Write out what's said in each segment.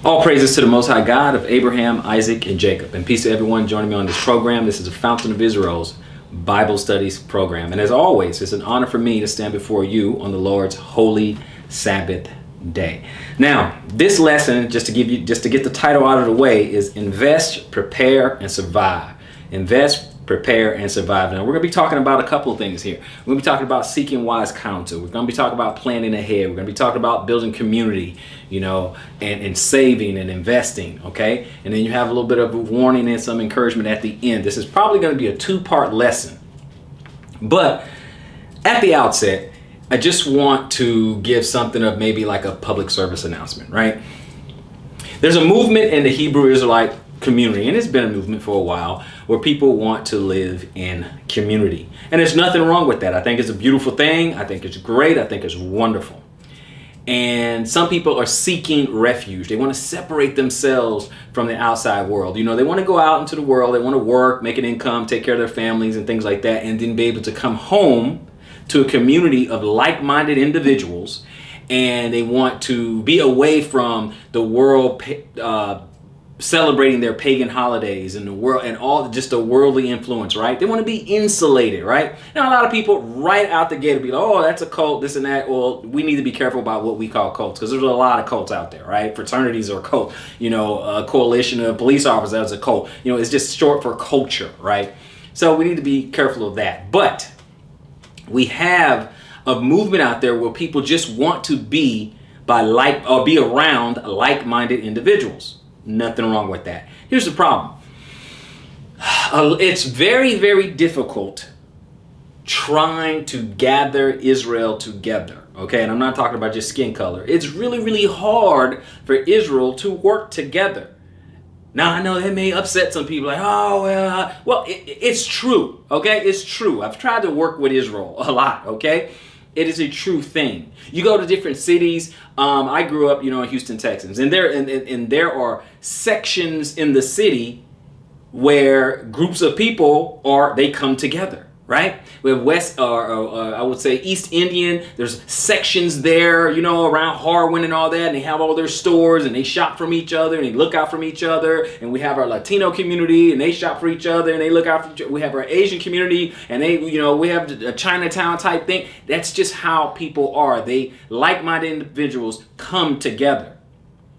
All praises to the Most High God of Abraham, Isaac, and Jacob. And peace to everyone joining me on this program. This is a Fountain of Israel's Bible Studies program. And as always, it's an honor for me to stand before you on the Lord's holy Sabbath day. Now, this lesson, just to get the title out of the way, is Invest, Prepare, and Survive. Invest, prepare, and survive. Now, we're going to be talking about a couple of things here. We're going to be talking about seeking wise counsel. We're going to be talking about planning ahead. We're going to be talking about building community, and saving and investing, okay? And then you have a little bit of a warning and some encouragement at the end. This is probably going to be a two-part lesson. But at the outset, I just want to give something of maybe like a public service announcement, right? There's a movement in the Hebrew Israelite community, and it's been a movement for a while, where people want to live in community. And there's nothing wrong with that. I think it's a beautiful thing. I think it's great. I think it's wonderful. And some people are seeking refuge. They want to separate themselves from the outside world. They want to go out into the world. They want to work, make an income, take care of their families and things like that, and then be able to come home to a community of like-minded individuals. And they want to be away from the world, celebrating their pagan holidays and the world and all just the worldly influence, right? They want to be insulated, right? Now, a lot of people right out the gate will be like, oh, that's a cult, this and that. Well, we need to be careful about what we call cults, because there's a lot of cults out there, right? Fraternities are a cult. A coalition of police officers is a cult. It's just short for culture, right? So we need to be careful of that. But we have a movement out there where people just want to be around like-minded individuals. Nothing wrong with that. Here's the problem. It's very, very difficult trying to gather Israel together. Okay, and I'm not talking about just skin color. It's really, really hard for Israel to work together. Now, I know that may upset some people, like, oh, well, it's true. Okay, it's true. I've tried to work with Israel a lot. Okay. It is a true thing. You go to different cities. I grew up, in Houston, Texas, and there are sections in the city where groups of people they come together, right? We have I would say East Indian. There's sections there, around Harwin and all that, and they have all their stores, and they shop from each other, and they look out from each other. And we have our Latino community, and they shop for each other, and they look out for each other. We have our Asian community, and we have a Chinatown type thing. That's just how people are. They like-minded individuals come together.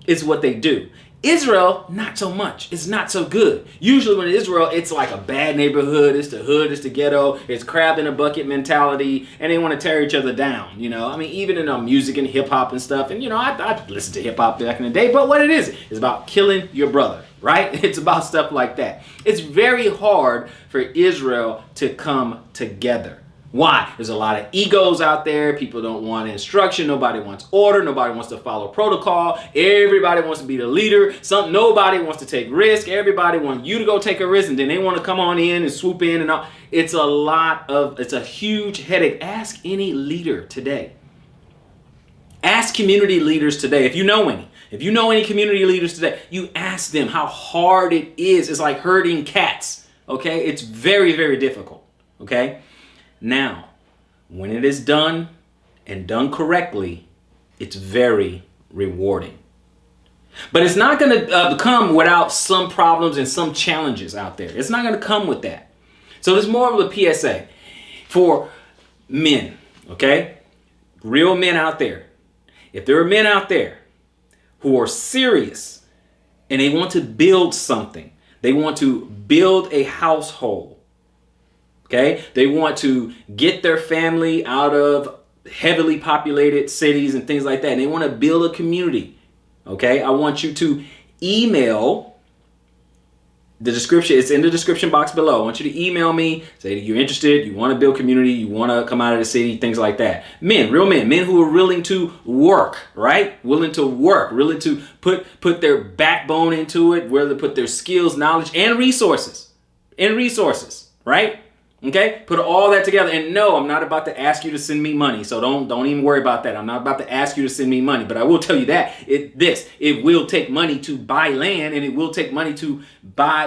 It's what they do. Israel, not so much. It's not so good. Usually when Israel, it's like a bad neighborhood. It's the hood. It's the ghetto. It's crab in a bucket mentality. And they want to tear each other down. Even in music and hip hop and stuff. And, I listened to hip hop back in the day. But what it is about killing your brother, right? It's about stuff like that. It's very hard for Israel to come together. Why? There's a lot of egos out there. People don't want instruction. Nobody wants order. Nobody wants to follow protocol. Everybody wants to be the leader. Nobody wants to take risk. Everybody wants you to go take a risk, and then they want to come on in and swoop in and all. It's a huge headache. Ask any leader today. Ask community leaders today, if you know any. If you know any community leaders today, you ask them how hard it is. It's like herding cats, okay? It's very, very difficult, okay? Now, when it is done and done correctly, it's very rewarding. But it's not going to come without some problems and some challenges out there. It's not going to come with that. So there's more of a PSA for men, okay? Real men out there. If there are men out there who are serious and they want to build something, they want to build a household, okay? They want to get their family out of heavily populated cities and things like that. And they want to build a community, okay? I want you to email the description. It's in the description box below. I want you to email me, say that you're interested, you want to build community, you want to come out of the city, things like that. Men, real men who are willing to work, right? Willing to work, willing to put their backbone into it, willing to put their skills, knowledge, and resources, right? Okay, put all that together. And no, I'm not about to ask you to send me money. So don't even worry about that. I'm not about to ask you to send me money. But I will tell you that it will take money to buy land, and it will take money to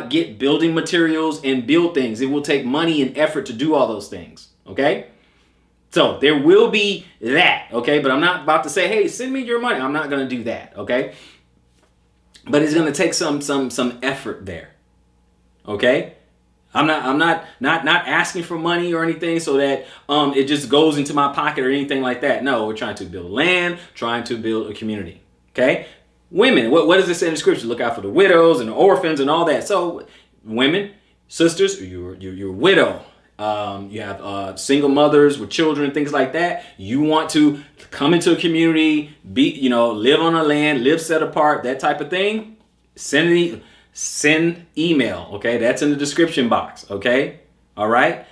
get building materials and build things. It will take money and effort to do all those things. Okay, so there will be that. Okay, but I'm not about to say, hey, send me your money. I'm not going to do that. Okay. but it's going to take some effort there. Okay. I'm not asking for money or anything so that it just goes into my pocket or anything like that. No, we're trying to build land, trying to build a community. Okay, women. What does it say in the scripture? Look out for the widows and the orphans and all that. So, women, sisters, you're widow. You have single mothers with children, things like that. You want to come into a community, live on a land, live set apart, that type of thing. Send email, okay? That's in the description box, okay? All right?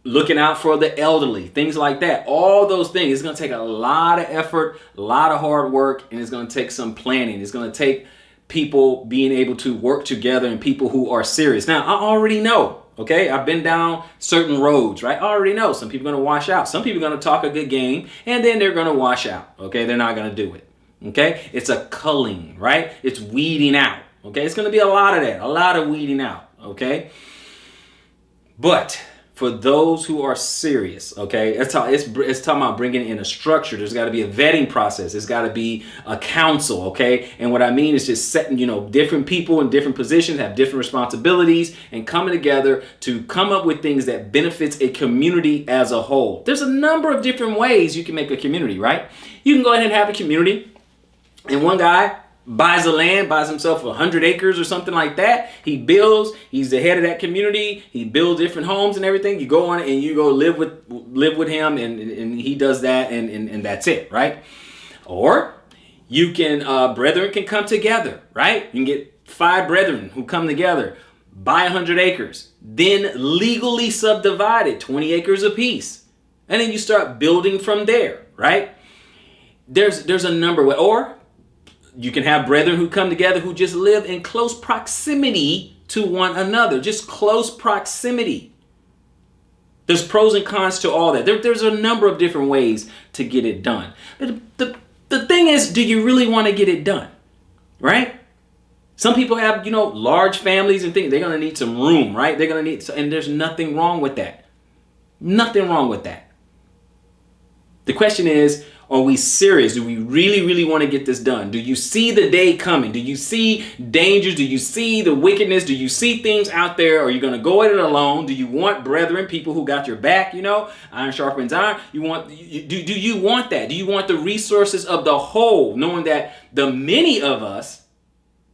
Looking out for the elderly, things like that. All those things. It's going to take a lot of effort, a lot of hard work, and it's going to take some planning. It's going to take people being able to work together and people who are serious. Now, I already know, okay? I've been down certain roads, right? I already know some people are going to wash out. Some people are going to talk a good game, and then they're going to wash out, okay? They're not going to do it, okay? It's a culling, right? It's weeding out. Okay, it's going to be a lot of that, a lot of weeding out, okay? But for those who are serious, okay, it's talking about bringing in a structure. There's got to be a vetting process. There's got to be a counsel, okay? And what I mean is just setting, different people in different positions, have different responsibilities, and coming together to come up with things that benefits a community as a whole. There's a number of different ways you can make a community, right? You can go ahead and have a community, and one guy buys the land, buys himself 100 acres or something like that. He builds, he's the head of that community. He builds different homes and everything. You go on and you go live with him and he does that and that's it, right? Or you can, brethren can come together, right? You can get 5 brethren who come together, buy 100 acres, then legally subdivide it, 20 acres apiece. And then you start building from there, right? There's a number, or you can have brethren who come together who just live in close proximity to one another. Just close proximity. There's pros and cons to all that. There's a number of different ways to get it done. The thing is, do you really want to get it done? Right? Some people have, large families and things. They're going to need some room, right? They're going to need, and there's nothing wrong with that. Nothing wrong with that. The question is, are we serious? Do we really, really want to get this done? Do you see the day coming? Do you see dangers? Do you see the wickedness? Do you see things out there? Are you going to go at it alone? Do you want brethren, people who got your back, iron sharpens iron? Do you want that? Do you want the resources of the whole, knowing that the many of us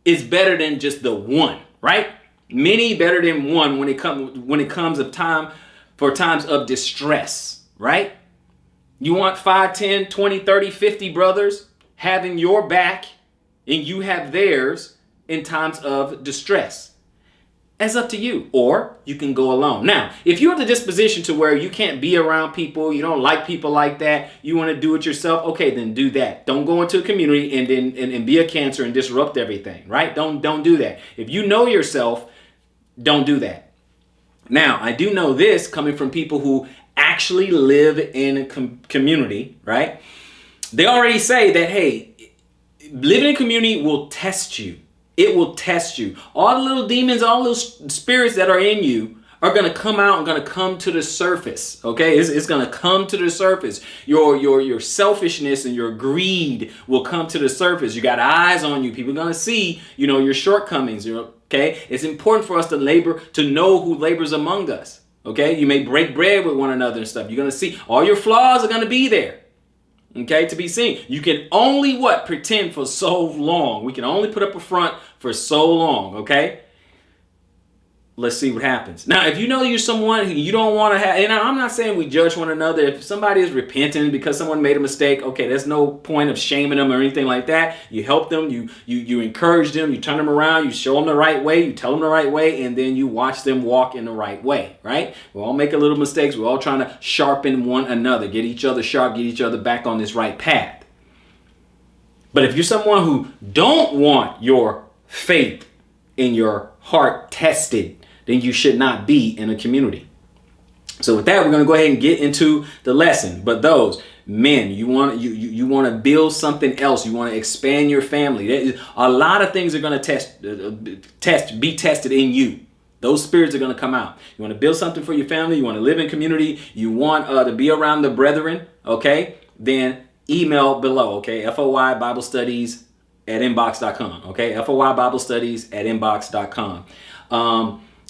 is better than just the one, right? Many better than one when it comes of time for times of distress, right? You want 5, 10, 20, 30, 50 brothers having your back and you have theirs in times of distress. That's up to you. Or you can go alone. Now, if you have the disposition to where you can't be around people, you don't like people like that, you want to do it yourself, okay, then do that. Don't go into a community and be a cancer and disrupt everything, right? Don't do that. If you know yourself, don't do that. Now, I do know this coming from people who actually live in a community, right? They already say that, hey, living in a community will test you. It will test you. All the little demons, all those spirits that are in you are going to come out and going to come to the surface. Okay, it's going to come to the surface. Your selfishness and your greed will come to the surface. You got eyes on you. People are going to see, your shortcomings. Okay, it's important for us to know who labors among us. Okay, you may break bread with one another and stuff. You're going to see all your flaws are going to be there. Okay, to be seen. You can only pretend for so long. We can only put up a front for so long. Okay. Let's see what happens. Now, if you know you're someone who you don't want to have, and I'm not saying we judge one another. If somebody is repentant because someone made a mistake, okay, there's no point of shaming them or anything like that. You help them, you encourage them, you turn them around, you show them the right way, you tell them the right way, and then you watch them walk in the right way, right? We all make a little mistakes. We're all trying to sharpen one another, get each other sharp, get each other back on this right path. But if you're someone who don't want your faith in your heart tested, then you should not be in a community. So with that, we're going to go ahead and get into the lesson. But those men, you want to build something else. You want to expand your family. A lot of things are going to be tested in you. Those spirits are going to come out. You want to build something for your family. You want to live in community. You want to be around the brethren. Okay, then email below. Okay, FOY Bible Studies at inbox.com. Okay, FOY Bible Studies at inbox.com.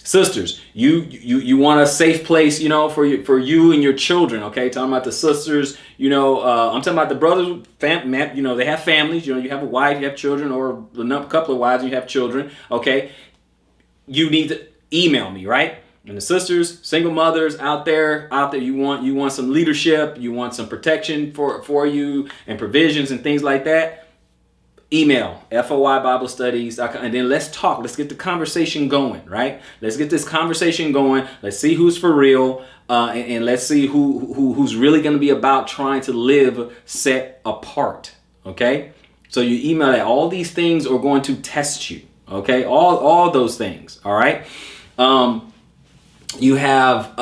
Sisters, you want a safe place, for you and your children. Okay, talking about the sisters. I'm talking about the brothers. They have families. You have a wife, you have children, or a couple of wives, and you have children. Okay, you need to email me, right? And the sisters, single mothers out there, you want some leadership, you want some protection for you and provisions and things like that. Email foyibiblestudies.com, and then let's talk. Let's get the conversation going, right? Let's get this conversation going. Let's see who's for real, and let's see who's really going to be about trying to live set apart. Okay, so you email that. All these things are going to test you. Okay, all those things. All right. You have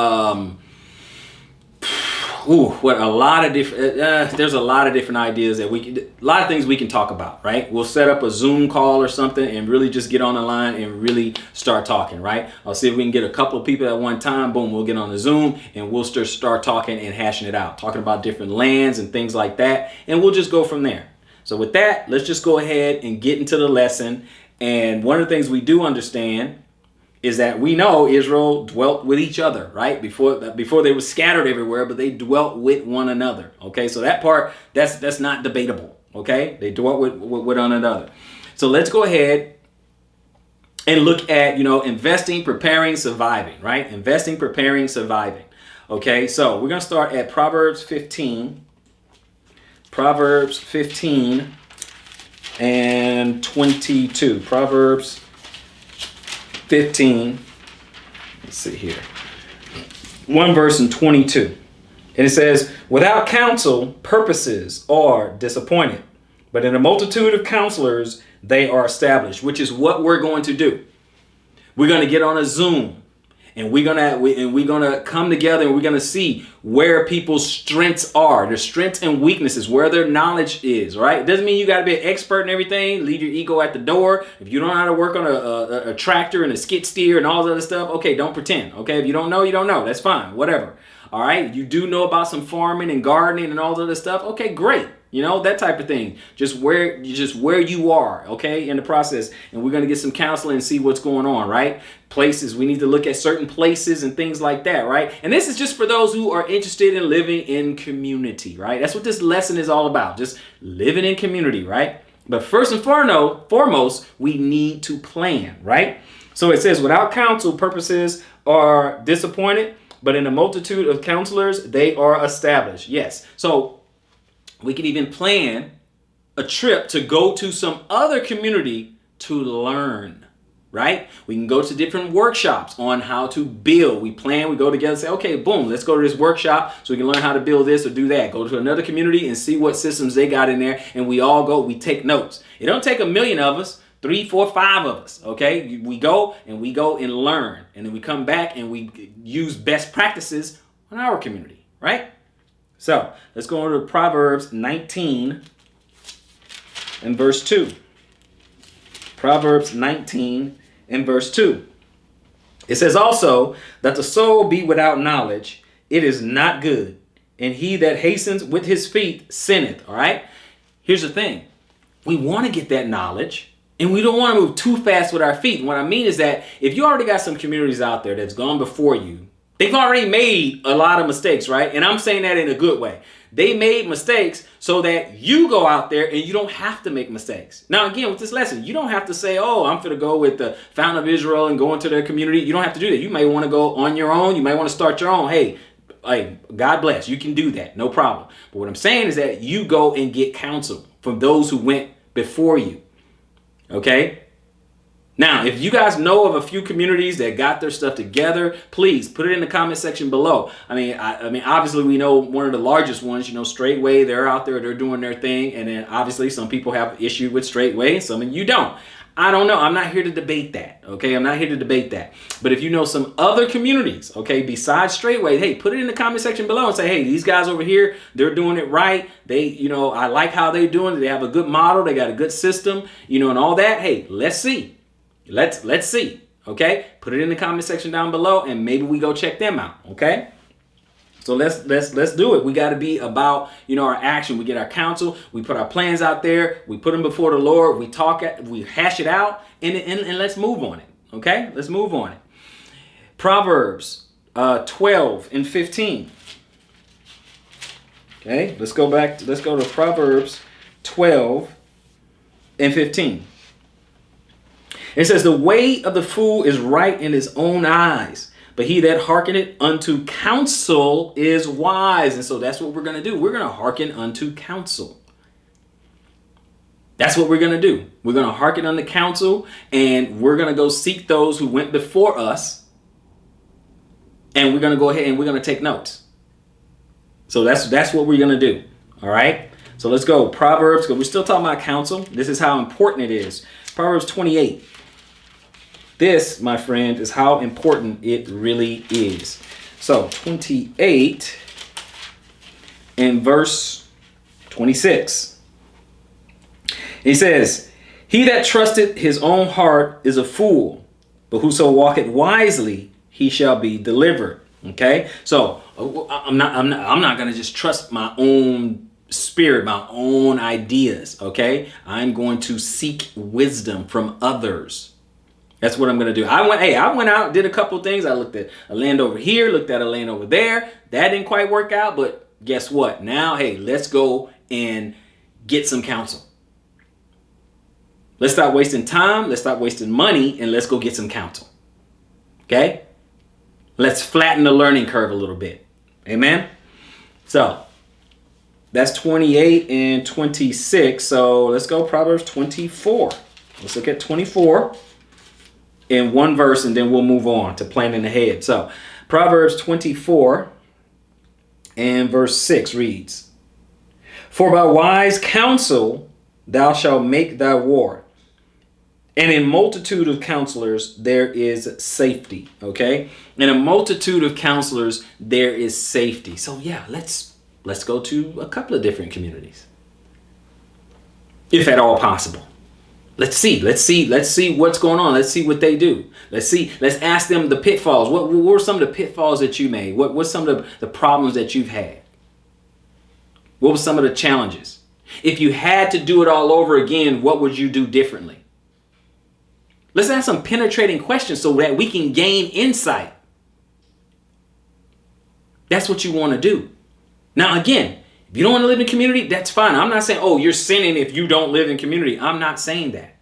there's a lot of different ideas that a lot of things we can talk about, right? We'll set up a Zoom call or something and really just get on the line and really start talking, right? I'll see if we can get a couple of people at one time. Boom, we'll get on the Zoom and we'll start talking and hashing it out, talking about different lands and things like that, and we'll just go from there. So with that, let's just go ahead and get into the lesson. And one of the things we do understand is that we know Israel dwelt with each other, right? Before they were scattered everywhere, but they dwelt with one another. Okay, so that part, that's not debatable. Okay, they dwelt with one another. So let's go ahead and look at, investing, preparing, surviving, right? Investing, preparing, surviving. Okay, so we're gonna start at Proverbs 15. Proverbs 15 and 22. Proverbs 15, let's see here, 1 verse and 22. And it says, without counsel, purposes are disappointed, but in a multitude of counselors, they are established, which is what we're going to do. We're going to get on a Zoom, and we're gonna come together, and we're gonna see where people's strengths are, their strengths and weaknesses, where their knowledge is. Right? It doesn't mean you got to be an expert in everything. Leave your ego at the door. If you don't know how to work on a tractor and a skid steer and all that other stuff, okay, don't pretend. Okay, if you don't know, you don't know. That's fine. Whatever. All right. You do know about some farming and gardening and all that other stuff. Okay, great. That type of thing. Just where you are, okay, in the process. And we're going to get some counseling and see what's going on, right? Places, we need to look at certain places and things like that, right? And this is just for those who are interested in living in community, right? That's what this lesson is all about, just living in community, right? But first and foremost, we need to plan, right? So it says, without counsel, purposes are disappointed, but in a multitude of counselors, they are established. Yes. So we can even plan a trip to go to some other community to learn, right? We can go to different workshops on how to build. We plan, we go together and say, okay, boom, let's go to this workshop so we can learn how to build this or do that. Go to another community and see what systems they got in there. And we all go, we take notes. It don't take 1 million of us, 3, 4, 5 of us, okay? We go and learn. And then we come back and we use best practices on our community, right? So let's go over to Proverbs 19 and verse 2. Proverbs 19 and verse 2. It says also that the soul be without knowledge, it is not good. And he that hastens with his feet sinneth. All right. Here's the thing. We want to get that knowledge, and we don't want to move too fast with our feet. And what I mean is that if you already got some communities out there that's gone before you, they've already made a lot of mistakes, right? And I'm saying that in a good way. They made mistakes so that you go out there and you don't have to make mistakes. Now, again, with this lesson, you don't have to say, oh, I'm going to go with the Fountain of Israel and go into their community. You don't have to do that. You may want to go on your own. You might want to start your own. Hey, God bless. You can do that. No problem. But what I'm saying is that you go and get counsel from those who went before you. Okay? Now, if you guys know of a few communities that got their stuff together, please put it in the comment section below. I mean, obviously we know one of the largest ones, Straightway, they're out there, they're doing their thing. And then obviously some people have issue with Straightway and some of you don't. I don't know. I'm not here to debate that. Okay. I'm not here to debate that. But if you know some other communities, okay, besides Straightway, hey, put it in the comment section below and say, hey, these guys over here, they're doing it right. They, I like how they're doing it. They have a good model. They got a good system, and all that. Hey, let's see. Let's see, okay? Put it in the comment section down below, and maybe we go check them out, okay? So let's do it. We got to be about, our action. We get our counsel. We put our plans out there. We put them before the Lord. We hash it out, and let's move on it. Okay, let's move on it. Proverbs 12 and 15. Okay, let's go to Proverbs 12 and 15. It says, the way of the fool is right in his own eyes, but he that hearkeneth unto counsel is wise. And so that's what we're going to do. We're going to hearken unto counsel. That's what we're going to do. We're going to hearken unto counsel, and we're going to go seek those who went before us. And we're going to go ahead and we're going to take notes. So that's what we're going to do. All right. So let's go. Proverbs, because we're still talking about counsel. This is how important it is. Proverbs 28. This, my friend, is how important it really is. So 28 and verse 26. He says, he that trusteth his own heart is a fool, but whoso walketh wisely, he shall be delivered. Okay, so I'm not going to just trust my own spirit, my own ideas. Okay, I'm going to seek wisdom from others. That's what I'm going to do. I went out, did a couple things. I looked at a land over here, looked at a land over there. That didn't quite work out, but guess what? Now, hey, let's go and get some counsel. Let's stop wasting time. Let's stop wasting money, and let's go get some counsel. Okay? Let's flatten the learning curve a little bit. Amen? So, that's 28 and 26. So, let's go Proverbs 24. Let's look at 24 in one verse, and then we'll move on to planning ahead. So, Proverbs 24 and verse 6 reads, for by wise counsel thou shalt make thy war, and in multitude of counselors there is safety. Okay? In a multitude of counselors there is safety. So yeah, let's go to a couple of different communities, if at all possible. Let's see what's going on. Let's see what they do. Let's ask them the pitfalls. What were some of the pitfalls that you made? What's some of the problems that you've had? What were some of the challenges? If you had to do it all over again, what would you do differently? Let's ask some penetrating questions so that we can gain insight. That's what you want to do. Now, again, if you don't want to live in community, that's fine. I'm not saying, oh, you're sinning if you don't live in community. I'm not saying that.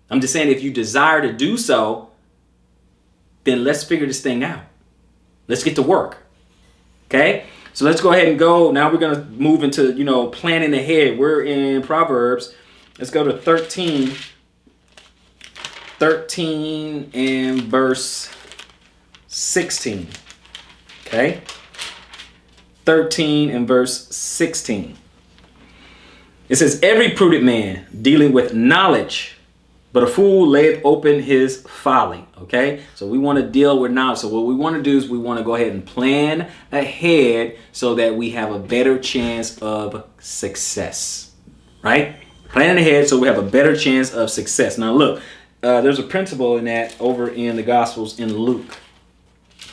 I'm just saying if you desire to do so, then let's figure this thing out. Let's get to work. Okay? So let's go ahead and go. Now we're going to move into, planning ahead. We're in Proverbs. Let's go to 13 and verse 16. Okay? 13 and verse 16. It says, every prudent man dealing with knowledge, but a fool layeth open his folly. Okay? So we want to deal with knowledge. So what we want to do is we want to go ahead and plan ahead so that we have a better chance of success. Right? Planning ahead so we have a better chance of success. Now look, there's a principle in that over in the Gospels in Luke.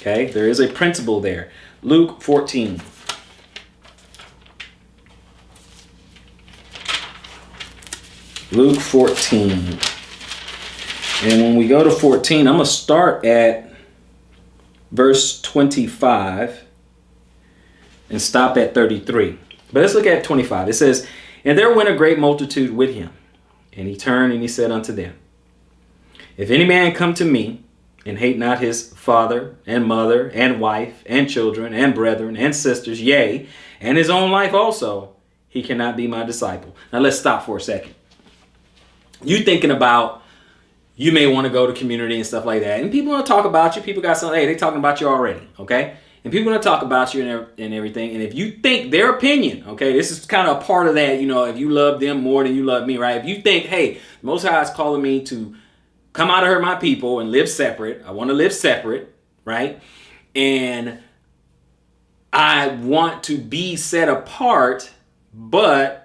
Okay? There is a principle there. Luke 14. Luke 14. And when we go to 14, I'm going to start at verse 25 and stop at 33. But let's look at 25. It says, and there went a great multitude with him. And he turned and he said unto them, if any man come to me and hate not his father and mother and wife and children and brethren and sisters, yea, and his own life also, he cannot be my disciple. Now let's stop for a second. You thinking about, you may want to go to community and stuff like that. And people want to talk about you. People got something, hey, they talking about you already, okay? And people want to talk about you and everything. And if you think their opinion, okay, this is kind of a part of that, if you love them more than you love me, right? If you think, hey, Most High is calling me to come out of her, my people, and live separate. I want to live separate, right? And I want to be set apart, but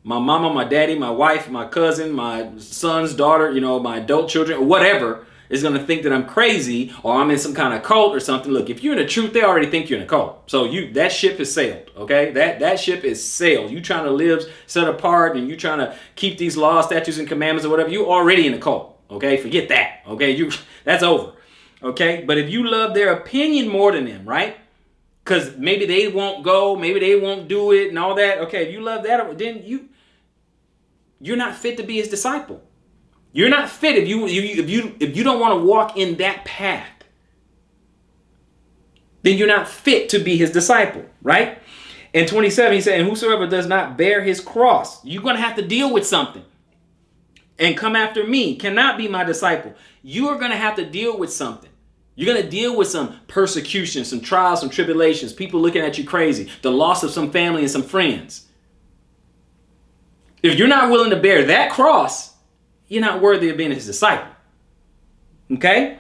my mama, my daddy, my wife, my cousin, my son's daughter, my adult children, whatever, is going to think that I'm crazy or I'm in some kind of cult or something. Look, if you're in the truth, they already think you're in a cult. So that ship has sailed, okay? That ship is sailed. You trying to live set apart and you trying to keep these laws, statutes, and commandments or whatever, you already in a cult, okay? Forget that, okay? That's over, okay? But if you love their opinion more than them, right? Because maybe they won't go, maybe they won't do it and all that. Okay, if you love that, then you're not fit to be his disciple. You're not fit if you don't want to walk in that path. Then you're not fit to be his disciple, right? In 27, he said, and whosoever does not bear his cross, you're going to have to deal with something. And come after me, cannot be my disciple. You are going to have to deal with something. You're going to deal with some persecution, some trials, some tribulations, people looking at you crazy, the loss of some family and some friends. If you're not willing to bear that cross, you're not worthy of being his disciple. Okay?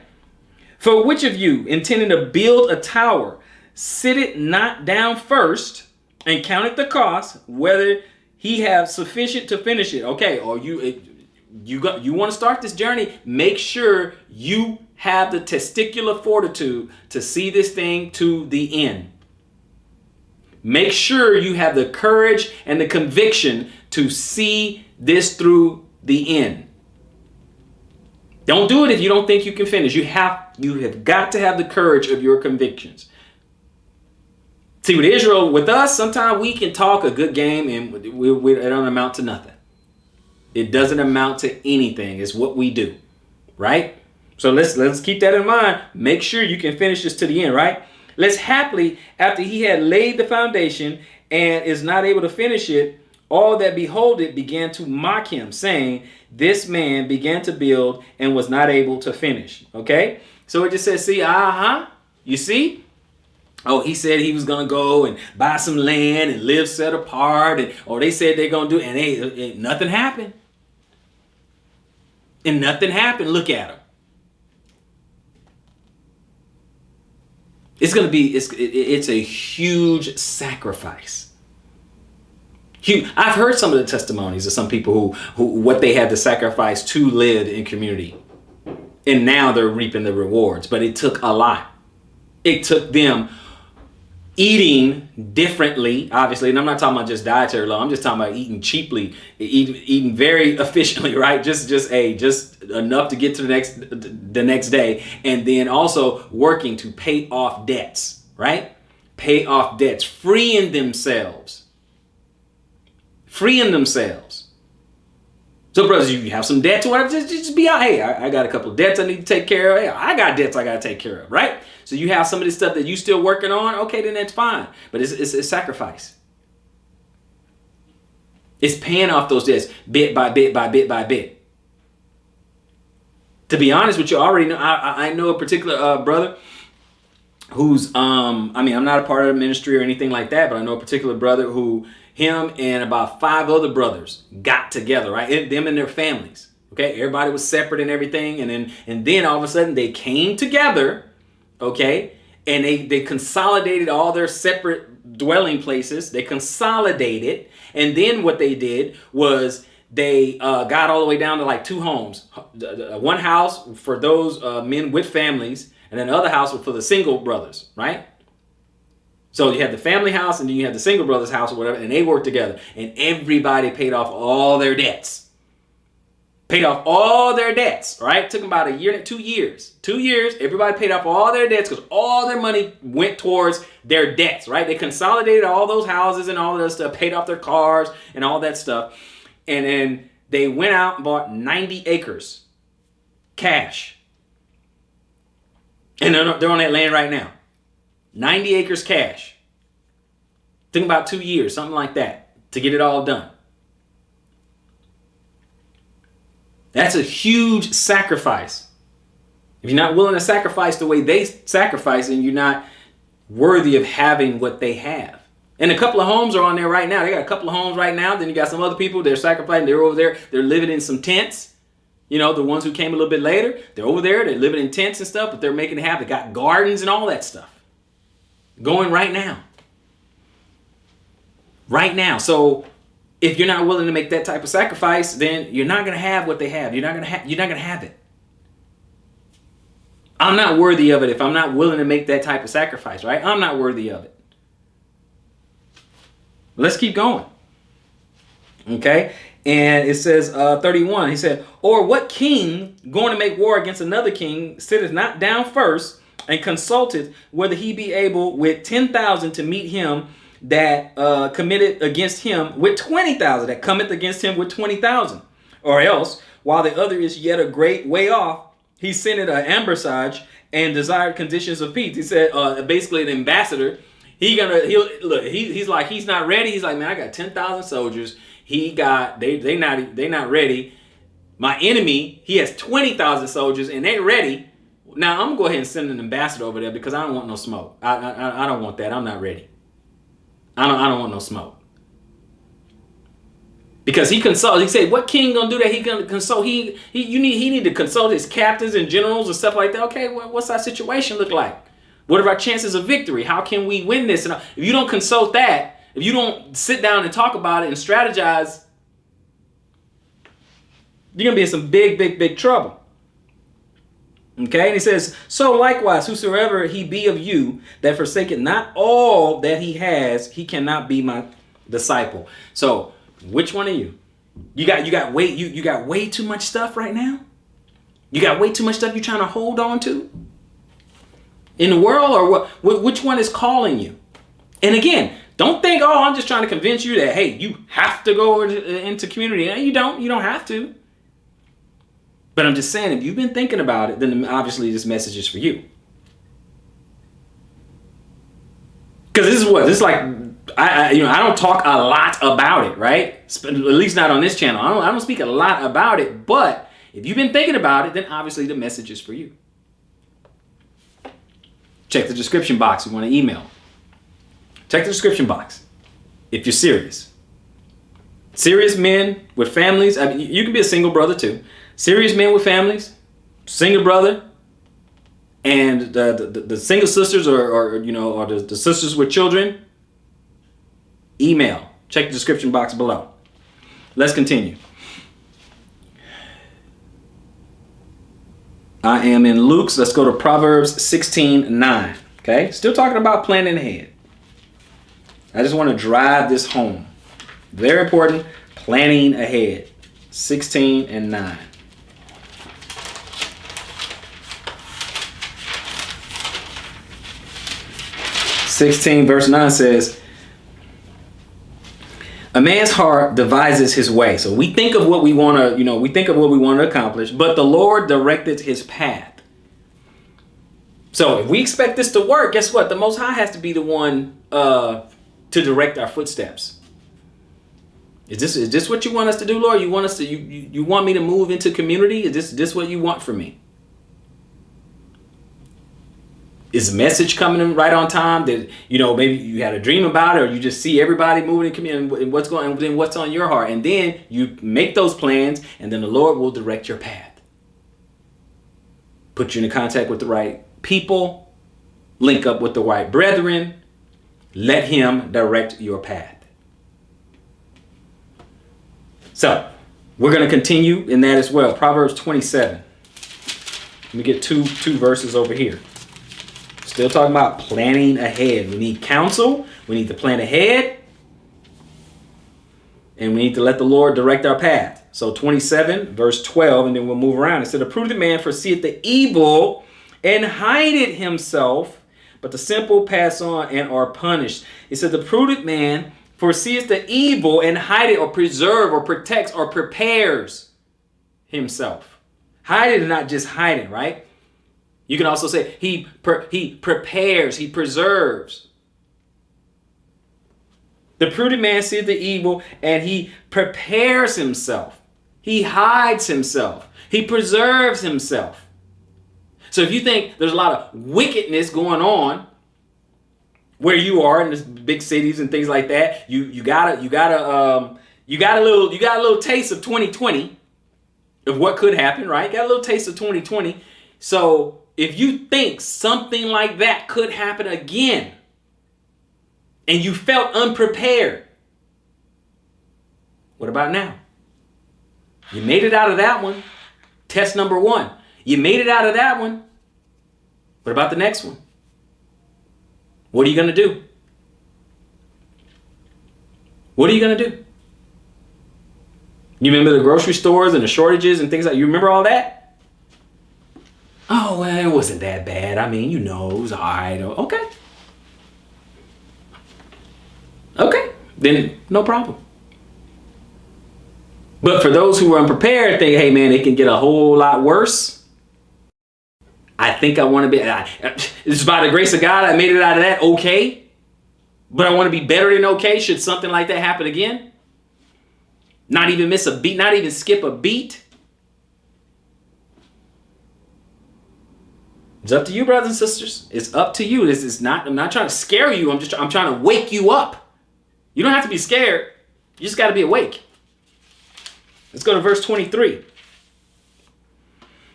For which of you, intending to build a tower, sitteth not down first and counteth the cost, whether he have sufficient to finish it? Okay, or you want to start this journey, make sure you have the testicular fortitude to see this thing to the end. Make sure you have the courage and the conviction to see this through the end. Don't do it if you don't think you can finish. You have got to have the courage of your convictions. See, with Israel, with us, sometimes we can talk a good game and it don't amount to nothing. It doesn't amount to anything. It's what we do, right? So let's keep that in mind. Make sure you can finish this to the end, right? Lest haply, after he had laid the foundation and is not able to finish it, all that behold it began to mock him, saying, this man began to build and was not able to finish. Okay? So it just says, see, you see? Oh, he said he was going to go and buy some land and live set apart. Or they said they're going to do it, and nothing happened. And nothing happened. Look at him. It's a huge sacrifice. I've heard some of the testimonies of some people who what they had to sacrifice to live in community. And now they're reaping the rewards. But it took a lot. It took them eating differently, obviously, and I'm not talking about just dietary law. I'm just talking about eating cheaply, eating very efficiently, right? Just enough to get to the next day, and then also working to pay off debts, right? Pay off debts, freeing themselves. So, brothers, you have some debts or whatever, just be out. Hey, I got a couple of debts I need to take care of. Hey, I got debts I got to take care of, right? So you have some of this stuff that you still working on. Okay, then that's fine. But it's a sacrifice. It's paying off those debts bit by bit by bit by bit. To be honest with you, I already know. I know a particular brother who's I'm not a part of the ministry or anything like that, but I know a particular brother who him and about 5 other brothers got together, right? Them and their families. Okay, everybody was separate and everything, and then all of a sudden they came together, okay, and they consolidated all their separate dwelling places. They consolidated, and then what they did was they got all the way down to like 2 homes, one house for those men with families, and then the other house was for the single brothers, right? So you have the family house and then you have the single brothers house or whatever, and they worked together, and everybody paid off all their debts. Paid off all their debts, right? Took them about a year, 2 years. 2 years, everybody paid off all their debts because all their money went towards their debts, right? They consolidated all those houses and all that stuff, paid off their cars and all that stuff. And then they went out and bought 90 acres, cash. And they're on that land right now. 90 acres cash. Think about 2 years, something like that, to get it all done. That's a huge sacrifice. If you're not willing to sacrifice the way they sacrifice, then you're not worthy of having what they have. And a couple of homes are on there right now. They got a couple of homes right now. Then you got some other people, they're sacrificing. They're over there. They're living in some tents. You know, the ones who came a little bit later, they're over there. They're living in tents and stuff, but they're making it happen. They got gardens and all that stuff going right now. Right now. So if you're not willing to make that type of sacrifice, then you're not going to have what they have. You're not going to have it. I'm not worthy of it if I'm not willing to make that type of sacrifice, right? I'm not worthy of it. Let's keep going. Okay. And it says 31, he said, or what king going to make war against another king sitteth not down first and consulteth whether he be able with 10,000 to meet him that committed against him with 20,000, that cometh against him with 20,000. Or else, while the other is yet a great way off, he sent an ambassage and desired conditions of peace. He said, basically an ambassador, he's like, he's not ready. He's like, man, I got 10,000 soldiers. They not ready. My enemy, he has 20,000 soldiers and they're ready. Now I'm gonna go ahead and send an ambassador over there because I don't want no smoke. I don't want that. I'm not ready. I don't want no smoke. Because he consulted. He said, what king gonna do that? He gonna consult. He need to consult his captains and generals and stuff like that. Okay, what's our situation look like? What are our chances of victory? How can we win this? And if you don't consult that, if you don't sit down and talk about it and strategize, you're going to be in some big trouble. Okay, and he says, so likewise, whosoever he be of you that forsaketh not all that he has, he cannot be my disciple. So which one of you? You got way too much stuff right now? You got way too much stuff you're trying to hold on to in the world, or which one is calling you? And again, don't think, oh, I'm just trying to convince you that, hey, you have to go into community. No, you don't have to. But I'm just saying, if you've been thinking about it, then obviously this message is for you. Because this is like, I don't talk a lot about it, right? At least not on this channel. I don't speak a lot about it. But if you've been thinking about it, then obviously the message is for you. Check the description box. You want to email. Check the description box if you're serious. Serious men with families. I mean, you can be a single brother too. Serious men with families, single brother, and the single sisters or the sisters with children. Email. Check the description box below. Let's continue. I am in Luke's. Let's go to Proverbs 16:9. Okay, still talking about planning ahead. I just want to drive this home. Very important. Planning ahead. 16:9. Verse 9 says, a man's heart devises his way. So we think of what we want to, accomplish, but the Lord directed his path. So if we expect this to work, guess what? The Most High has to be the one to direct our footsteps. Is this what you want us to do, Lord? You want me to move into community? Is this what you want from me? Is the message coming right on time? That maybe you had a dream about it, or you just see everybody moving in community, and what's on your heart, and then you make those plans, and then the Lord will direct your path. Put you in contact with the right people, link up with the right brethren, let Him direct your path. So we're going to continue in that as well. Proverbs 27. Let me get two verses over here. Still talking about planning ahead. We need counsel. We need to plan ahead. And we need to let the Lord direct our path. So 27, verse 12, and then we'll move around. It said, a prudent man foreseeth the evil and hideth himself, but the simple pass on and are punished. It said, the prudent man foreseeth the evil and hideth, or preserve, or protects, or prepares himself. Hideth is not just hiding, right? You can also say he prepares, he preserves. The prudent man seeth the evil and he prepares himself. He hides himself. He preserves himself. So if you think there's a lot of wickedness going on where you are in the big cities and things like that, you got a little taste of 2020 of what could happen, right? Got a little taste of 2020. So if you think something like that could happen again, and you felt unprepared, what about now? You made it out of that one. Test number 1. You made it out of that one. What about the next one? What are you going to do? What are you going to do? You remember the grocery stores and the shortages and things like you remember all that? Oh, well, it wasn't that bad. I mean, it was all right. Okay. Okay. Then no problem. But for those who are unprepared, think, hey, man, it can get a whole lot worse. I think I want to be, it's by the grace of God, I made it out of that okay. But I want to be better than okay should something like that happen again. Not even miss a beat, not even skip a beat. It's up to you, brothers and sisters. It's up to you. I'm not trying to scare you. I'm trying to wake you up. You don't have to be scared. You just got to be awake. Let's go to verse 23.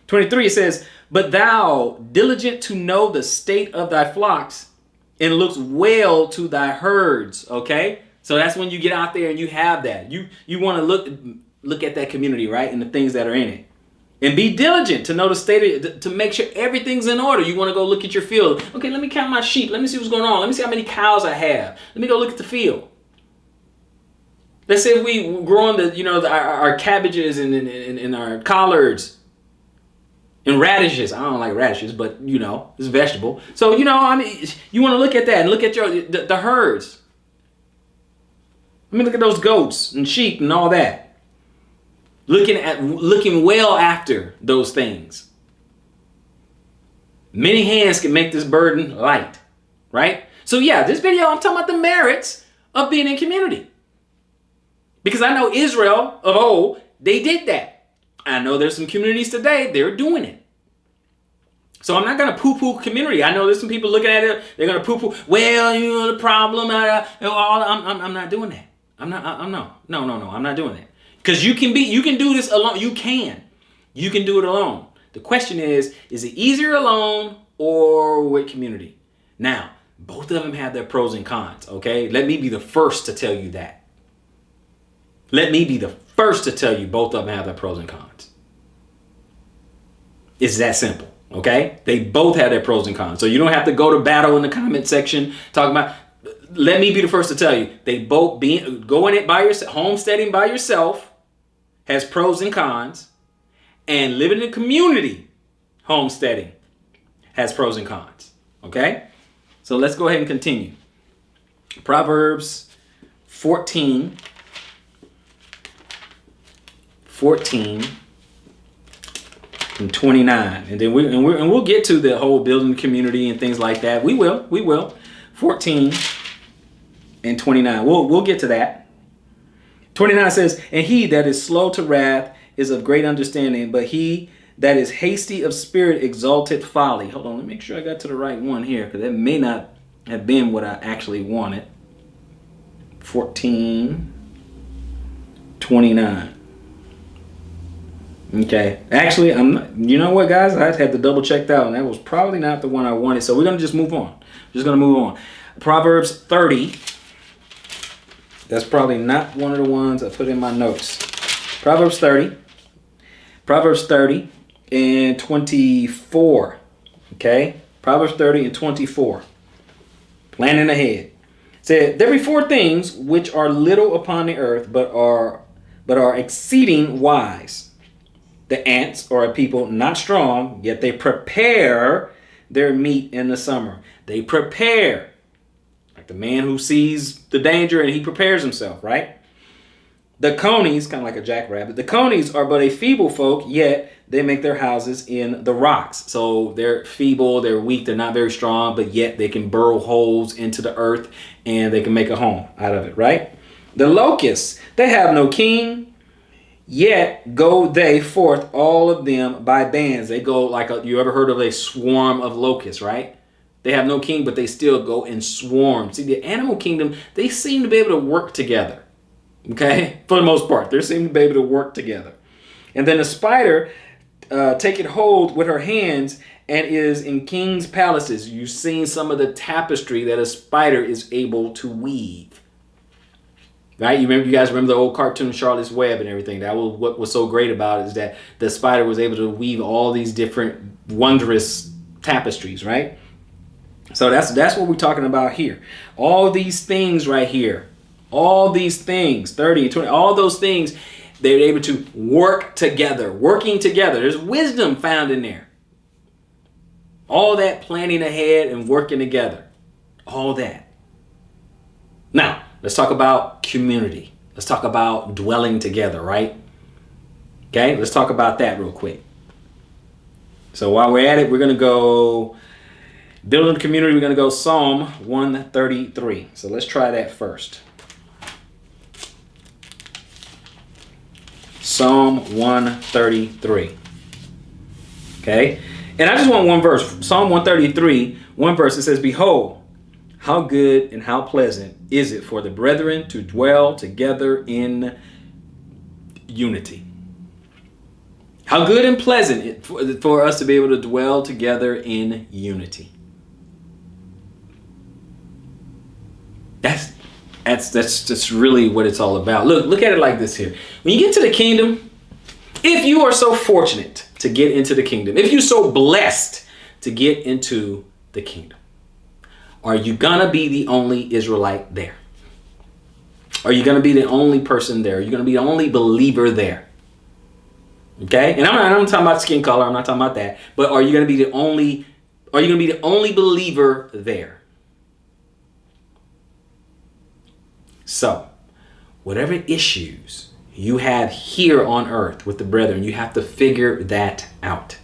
23, it says, but thou, diligent to know the state of thy flocks, and looks well to thy herds. Okay? So that's when you get out there and you have that. You want to look at that community, right? And the things that are in it. And be diligent to know the state to make sure everything's in order. You want to go look at your field. Okay, let me count my sheep. Let me see what's going on. Let me see how many cows I have. Let me go look at the field. Let's say if we grow on our cabbages and our collards and radishes. I don't like radishes, but it's a vegetable. So you want to look at that and look at the herds. Let me look at those goats and sheep and all that. Looking well after those things. Many hands can make this burden light, right? So yeah, this video I'm talking about the merits of being in community. Because I know Israel of old, they did that. I know there's some communities today, they're doing it. So I'm not going to poo-poo community. I know there's some people looking at it, they're going to poo-poo. Well, the problem, I'm not doing that. No, I'm not doing that. Because you can do this alone. You can do it alone. The question is it easier alone or with community? Now, both of them have their pros and cons, okay? Let me be the first to tell you that. Let me be the first to tell you both of them have their pros and cons. It's that simple, okay? They both have their pros and cons. So you don't have to go to battle in the comment section talking about. Let me be the first to tell you, they both going it by yourself, homesteading by yourself has pros and cons, and living in a community, homesteading, has pros and cons. Okay? So let's go ahead and continue. Proverbs 14 and 29. And then we'll get to the whole building community and things like that. We will. 14 and 29. We'll get to that. 29 says, and he that is slow to wrath is of great understanding, but he that is hasty of spirit exalteth folly. Hold on, let me make sure I got to the right one here, because that may not have been what I actually wanted. 14, 29. Okay, actually, I'm not, you know what, guys? I had to double check that one. That was probably not the one I wanted, so we're going to just move on. Proverbs 30. That's probably not one of the ones I put in my notes. Proverbs 30 and 24. Okay? Proverbs 30 and 24. Planning ahead. It said, there be four things which are little upon the earth, but are exceeding wise. The ants are a people not strong, yet they prepare their meat in the summer. They prepare. Like the man who sees the danger and he prepares himself, right? The conies, kind of like a jackrabbit, the conies are but a feeble folk, yet they make their houses in the rocks. So they're feeble, they're weak, they're not very strong, but yet they can burrow holes into the earth and they can make a home out of it, right? The locusts, they have no king, yet go they forth all of them by bands. They go like, you ever heard of a swarm of locusts, right? They have no king, but they still go in swarms. See, the animal kingdom, they seem to be able to work together. Okay? For the most part, they seem to be able to work together. And then the spider taketh hold with her hands and is in king's palaces. You've seen some of the tapestry that a spider is able to weave. Right? You guys remember the old cartoon Charlotte's Web and everything. That was what was so great about it, is that the spider was able to weave all these different wondrous tapestries, right? So that's what we're talking about here. All these things right here, all these things, 30 and 20, all those things, they're able to work together, working together. There's wisdom found in there. All that planning ahead and working together. All that. Now, let's talk about community. Let's talk about dwelling together, right? Okay, let's talk about that real quick. So while we're at it, we're going to go building a community. We're going to go Psalm 133. So let's try that first. Psalm 133. Okay, and I just want one verse. Psalm 133, one verse. It says, "Behold, how good and how pleasant is it for the brethren to dwell together in unity." How good and pleasant for us to be able to dwell together in unity. That's just really what it's all about. Look at it like this here. When you get to the kingdom, if you are so fortunate to get into the kingdom, if you're so blessed to get into the kingdom, are you gonna be the only Israelite there? Are you gonna be the only person there? Are you gonna be the only believer there? Okay, and I'm not talking about skin color. I'm not talking about that. But are you gonna be the only? Are you gonna be the only believer there? So, whatever issues you have here on earth with the brethren, you have to figure that out.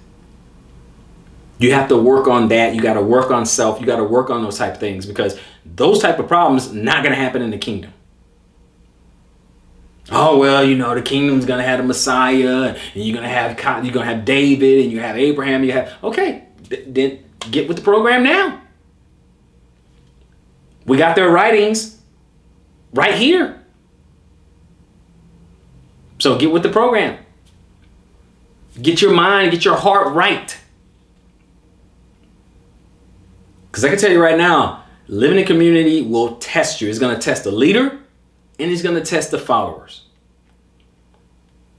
You have to work on that. You got to work on self. You got to work on those type of things, because those type of problems not going to happen in the kingdom. Oh, well, the kingdom's going to have the Messiah, and you're going to have David, and you have Abraham. Okay, then get with the program now. We got their writings right here. So get with the program. Get your mind, get your heart right. Because I can tell you right now, living in community will test you. It's going to test the leader, and it's going to test the followers.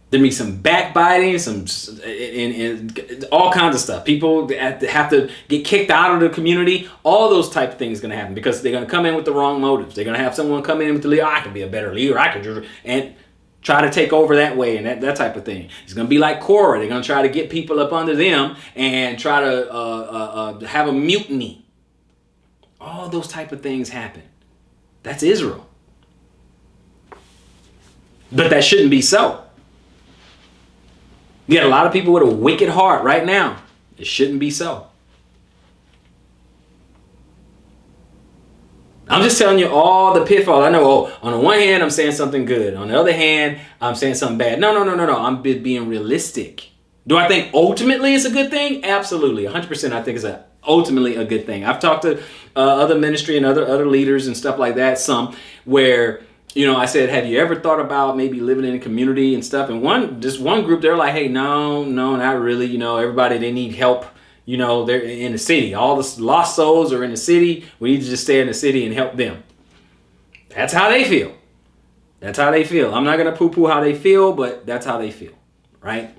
There'll be some backbiting, and all kinds of stuff. People have to get kicked out of the community. All those type of things are going to happen, because they're going to come in with the wrong motives. They're going to have someone come in with the leader. I can be a better leader. And try to take over that way, and that type of thing. It's going to be like Korah. They're going to try to get people up under them and try to have a mutiny. All those type of things happen. That's Israel. But that shouldn't be so. You got a lot of people with a wicked heart right now. It shouldn't be so. I'm just telling you all the pitfalls. I know, on the one hand, I'm saying something good. On the other hand, I'm saying something bad. No. I'm being realistic. Do I think ultimately it's a good thing? Absolutely. 100% I think it's ultimately a good thing. I've talked to other ministry and other leaders and stuff like that, some where, I said, have you ever thought about maybe living in a community and stuff? And one group, they're like, hey, no, not really. Everybody, they need help. They're in the city. All the lost souls are in the city. We need to just stay in the city and help them. That's how they feel. I'm not going to poo-poo how they feel, but that's how they feel, right?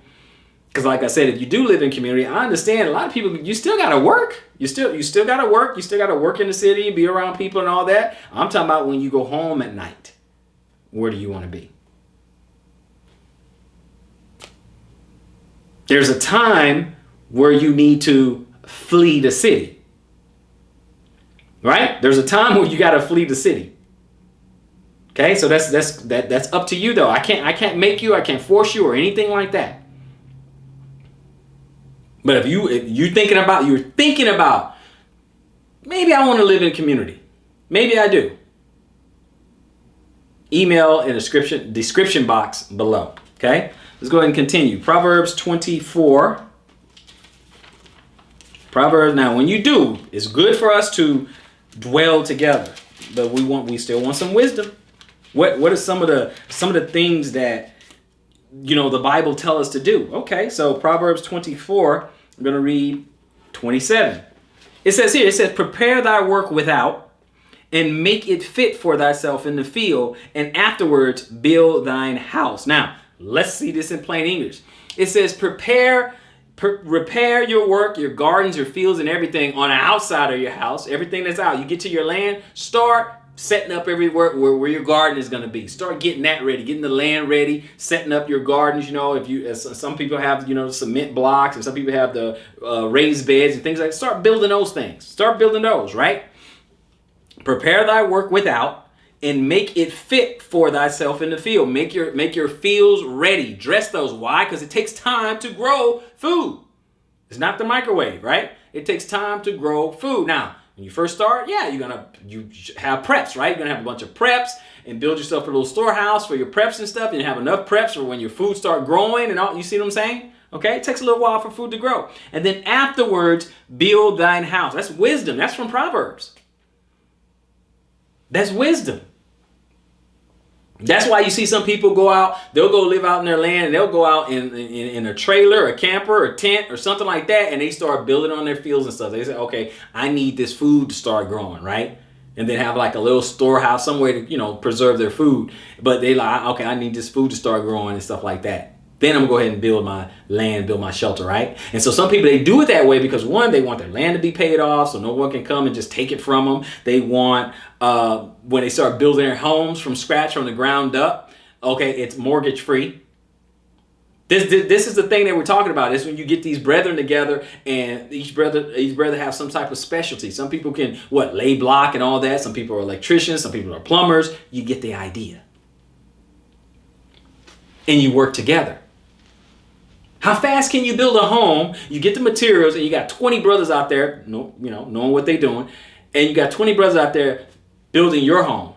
Because like I said, if you do live in community, I understand a lot of people, you still got to work. You still got to work. You still got to work in the city, be around people and all that. I'm talking about when you go home at night. Where do you want to be? There's a time where you need to flee the city. Right? There's a time where you got to flee the city. Okay? So that's up to you though. I can't make you, I can't force you or anything like that. But if you're thinking about maybe I want to live in a community. Maybe I do. Email in the description box below. Okay? Let's go ahead and continue. Proverbs 24. Now, when you do, it's good for us to dwell together, but we still want some wisdom. What are some of the things that the Bible tell us to do? Okay, so Proverbs 24. I'm going to read 27. It says, prepare thy work without, and make it fit for thyself in the field, and afterwards build thine house. Now, let's see this in plain English. It says, prepare Repair your work, your gardens, your fields, and everything on the outside of your house. Everything that's out. You get to your land, start setting up everywhere where your garden is going to be. Start getting that ready, getting the land ready, setting up your gardens. If you, as some people have, cement blocks, and some people have the raised beds and things like that. Start building those things. Start building those, right? Prepare thy work without, and make it fit for thyself in the field. Make your fields ready. Dress those. Why? Because it takes time to grow food. It's not the microwave, right? It takes time to grow food. Now, when you first start, you have preps, right? You're gonna have a bunch of preps and build yourself a little storehouse for your preps and stuff, and have enough preps for when your food start growing and all. You see what I'm saying? Okay, it takes a little while for food to grow, and then afterwards, build thine house. That's wisdom. That's from Proverbs. That's wisdom. That's why you see some people go out, they'll go live out in their land, and they'll go out in a trailer, a camper, a tent, or something like that, and they start building on their fields and stuff. They say, okay, I need this food to start growing, right? And then have like a little storehouse somewhere to, preserve their food. But they like, okay, I need this food to start growing and stuff like that. Then I'm gonna go ahead and build my land, build my shelter, right? And so some people, they do it that way because one, they want their land to be paid off so no one can come and just take it from them. They want, when they start building their homes from scratch, from the ground up, okay, it's mortgage free. This is the thing that we're talking about. Is when you get these brethren together, and each brother have some type of specialty. Some people can lay block and all that. Some people are electricians. Some people are plumbers. You get the idea, and you work together. How fast can you build a home? You get the materials, and you got 20 brothers out there, knowing what they're doing, and you got 20 brothers out there building your home.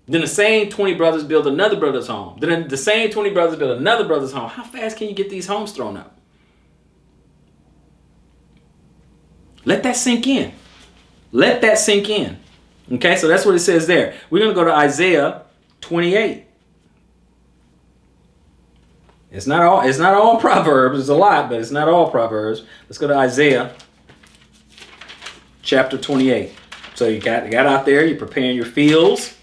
Then the same 20 brothers build another brother's home. Then the same 20 brothers build another brother's home. How fast can you get these homes thrown up? Let that sink in. Let that sink in. Okay, so that's what it says there. We're going to go to Isaiah 28. It's not all Proverbs. It's a lot, but it's not all Proverbs. Let's go to Isaiah chapter 28. So you got out there, you're preparing your fields,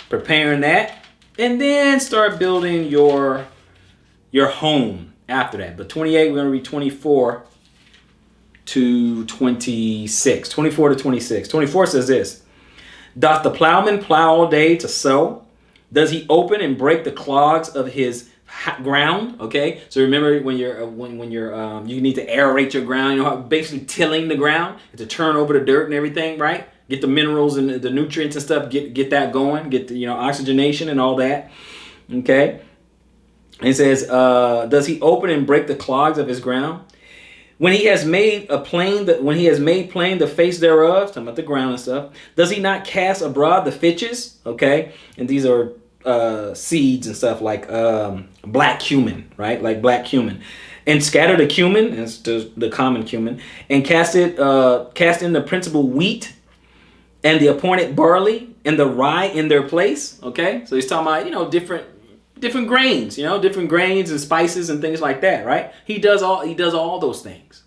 preparing that, and then start building your home after that. But 28, we're going to read 24 to 26. 24 to 26. 24 says this: Doth the plowman plow all day to sow? Does he open and break the clods of his ground? Okay, so remember when you're you need to aerate your ground, basically tilling the ground to turn over the dirt and everything, right? Get the minerals and the nutrients and stuff, get that going, get the oxygenation and all that. Okay, it says, does he open and break the clods of his ground? When he has made plain the face thereof, talking about the ground and stuff, does he not cast abroad the fitches? Okay, and these are seeds and stuff like black cumin, right? Like black cumin, and scatter the cumin, and it's the common cumin, and cast in the principal wheat, and the appointed barley, and the rye in their place. Okay, so he's talking about different grains, different grains and spices and things like that, right? He does all those things.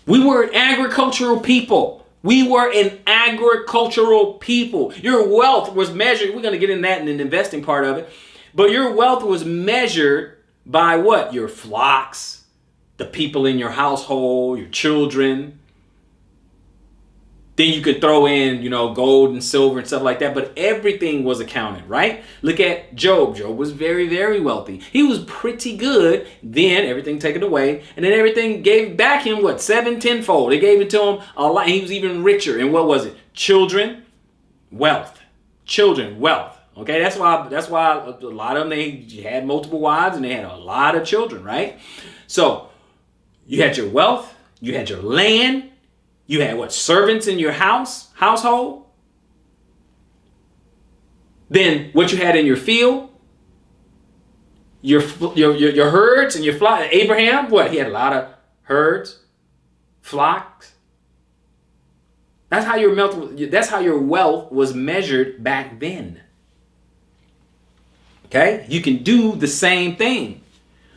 We were an agricultural people. We were an agricultural people. Your wealth was measured. We're going to get in that in the investing part of it. But your wealth was measured by what? Your flocks, the people in your household, your children. Then you could throw in, gold and silver and stuff like that. But everything was accounted, right? Look at Job. Job was very, very wealthy. He was pretty good. Then everything taken away. And then everything gave back him, 7 tenfold. They gave it to him a lot. He was even richer. And what was it? Children, wealth. Children, wealth. Okay, that's why a lot of them, they had multiple wives and they had a lot of children, right? So you had your wealth. You had your land. You had servants in your household. Then what you had in your field, your herds and your flock. Abraham, he had a lot of herds, flocks. That's how your wealth was measured back then. Okay, you can do the same thing.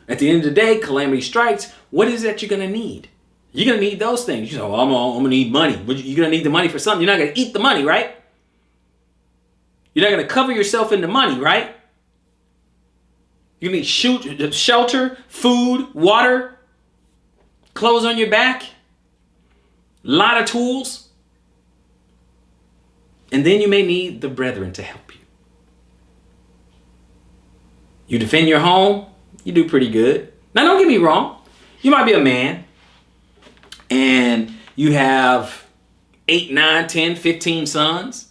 At the end of the day, calamity strikes. What is that you're gonna need? You're going to need those things. I'm going to need money. You're going to need the money for something. You're not going to eat the money, right? You're not going to cover yourself in the money, right? You need shelter, food, water, clothes on your back, a lot of tools. And then you may need the brethren to help you. You defend your home, you do pretty good. Now, don't get me wrong. You might be a man and you have 8, 9, 10, 15 sons.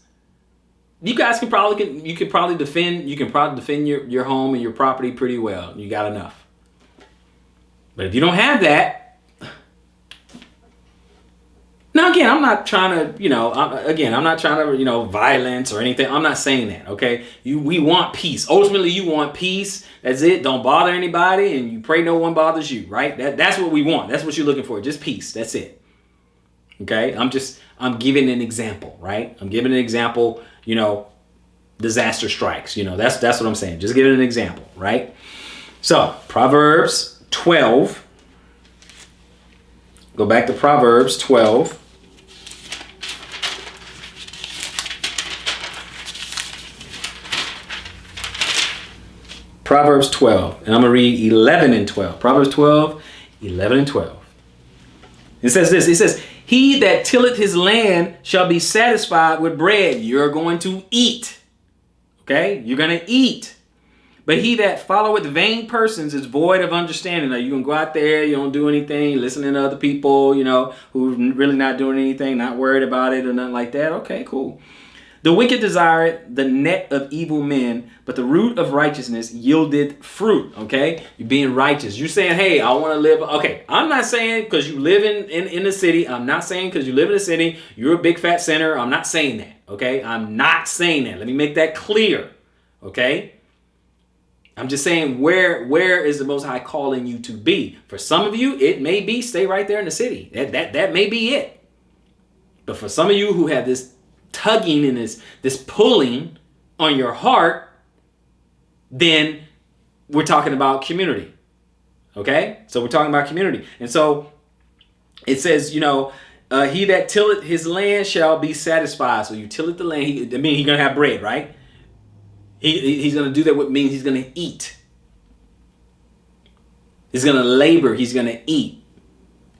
You guys can probably defend your home and your property pretty well. You got enough. But if you don't have that, now again, I'm not trying to, violence or anything. I'm not saying that, okay? We want peace. Ultimately, you want peace. That's it. Don't bother anybody, and you pray no one bothers you, right? That's what we want. That's what you're looking for. Just peace. That's it. Okay? I'm giving an example, right? I'm giving an example, disaster strikes. That's what I'm saying. Just giving an example, right? So, Proverbs 12. Go back to Proverbs 12. Proverbs 12. And I'm going to read 11 and 12. Proverbs 12, 11 and 12. It says this. It says, he that tilleth his land shall be satisfied with bread. You're going to eat. Okay? You're going to eat. But he that followeth vain persons is void of understanding. Now, you're going to go out there, you don't do anything, listening to other people, who really not doing anything, not worried about it or nothing like that. Okay, cool. The wicked desire the net of evil men, but the root of righteousness yielded fruit. Okay? You're being righteous. You're saying, hey, I want to live. Okay, I'm not saying because you live in the city. I'm not saying because you live in the city, you're a big fat sinner. I'm not saying that. Okay? I'm not saying that. Let me make that clear. Okay? I'm just saying where is the Most High calling you to be? For some of you, it may be stay right there in the city. That may be it. But for some of you who have this tugging and this pulling on your heart, then we're talking about community. Okay? So we're talking about community. And so it says, he that tilleth his land shall be satisfied. So you tilleth the land, he's going to have bread, right? He's going to do that, what means he's going to eat. He's going to labor, he's going to eat.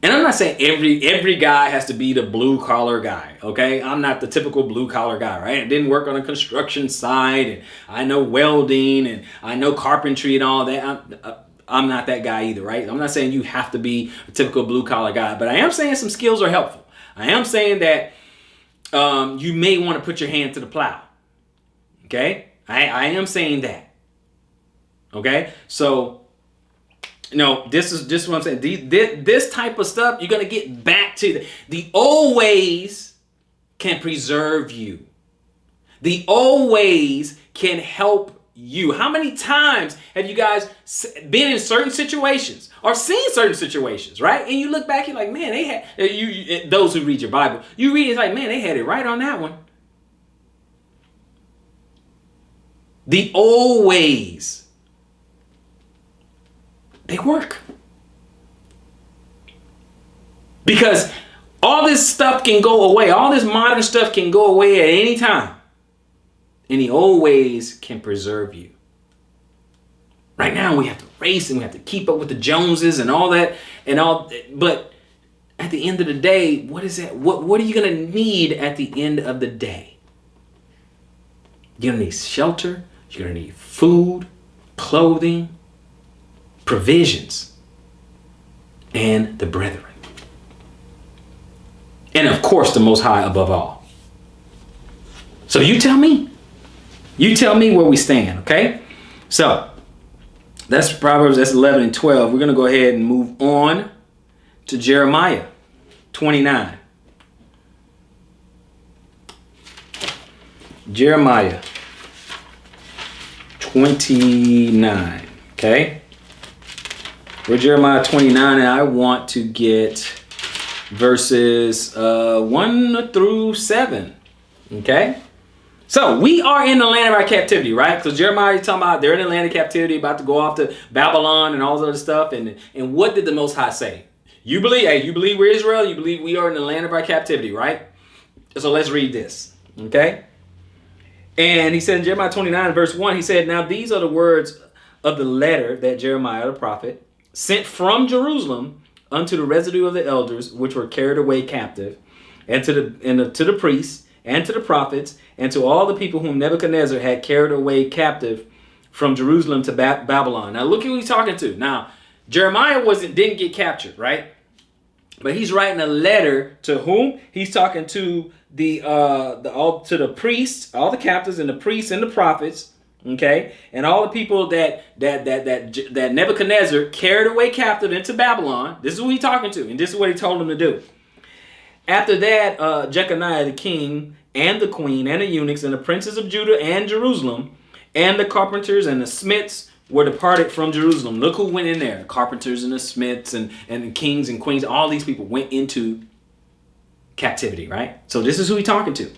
And I'm not saying every guy has to be the blue collar guy, okay? I'm not the typical blue collar guy, right? I didn't work on a construction site, and I know welding, and I know carpentry and all that. I'm not that guy either, right? I'm not saying you have to be a typical blue collar guy, but I am saying some skills are helpful. I am saying that you may want to put your hand to the plow, okay? I am saying that, okay? So, this is what I'm saying. This type of stuff, you're going to get back to. The old ways can preserve you. The old ways can help you. How many times have you guys been in certain situations or seen certain situations, right? And you look back, you're like, man, they had, those who read your Bible, you read it's like, man, they had it right on that one. The old ways. They work. Because all this stuff can go away. All this modern stuff can go away at any time. And the old ways can preserve you. Right now we have to race and we have to keep up with the Joneses and all that and all. But at the end of the day, what is that? What are you going to need at the end of the day? You're going to need shelter. You're going to need food, clothing, provisions, and the brethren. And of course, the Most High above all. So you tell me where we stand, okay? So that's Proverbs, that's 11 and 12. We're going to go ahead and move on to Jeremiah 29. Jeremiah 29, okay? We're Jeremiah 29, and I want to get verses 1 through 7, okay? So we are in the land of our captivity, right? Because Jeremiah is talking about they're in the land of captivity, about to go off to Babylon and all this other stuff. And what did the Most High say? You believe we're Israel? You believe we are in the land of our captivity, right? So let's read this, okay? And he said in Jeremiah 29, verse 1, he said, now these are the words of the letter that Jeremiah the prophet sent from Jerusalem unto the residue of the elders which were carried away captive, and to the priests, and to the prophets, and to all the people whom Nebuchadnezzar had carried away captive from Jerusalem to Babylon. Now look who he's talking to. Now Jeremiah didn't get captured, right? But he's writing a letter to whom? He's talking to the priests, all the captives, and the priests and the prophets, okay, and all the people that Nebuchadnezzar carried away captive into Babylon. This is who he's talking to, and this is what he told them to do. After that, Jeconiah the king and the queen and the eunuchs and the princes of Judah and Jerusalem and the carpenters and the smiths were departed from Jerusalem. Look who went in there. Carpenters and the smiths and the kings and queens. All these people went into captivity, right? So this is who he's talking to.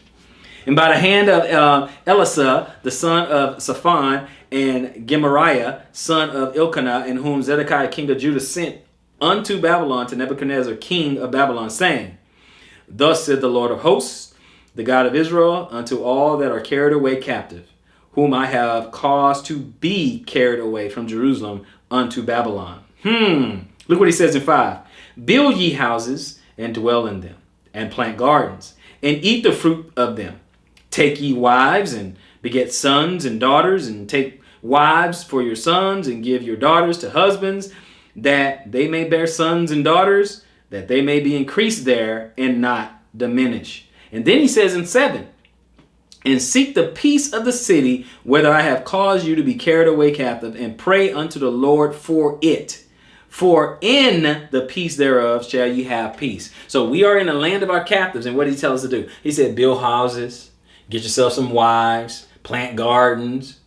And by the hand of Elisha, the son of Shaphan, and Gemariah, son of Elkanah, in whom Zedekiah, king of Judah, sent unto Babylon to Nebuchadnezzar, king of Babylon, saying, Thus said the Lord of hosts, the God of Israel, unto all that are carried away captive, whom I have caused to be carried away from Jerusalem unto Babylon. Look what he says in 5. Build ye houses and dwell in them, and plant gardens, and eat the fruit of them. Take ye wives and beget sons and daughters, and take wives for your sons, and give your daughters to husbands, that they may bear sons and daughters, that they may be increased there and not diminish. And then he says in 7, and seek the peace of the city, whether I have caused you to be carried away captive, and pray unto the Lord for it. For in the peace thereof shall ye have peace. So we are in the land of our captives, and what did he tell us to do? He said, build houses, get yourself some wives, plant gardens,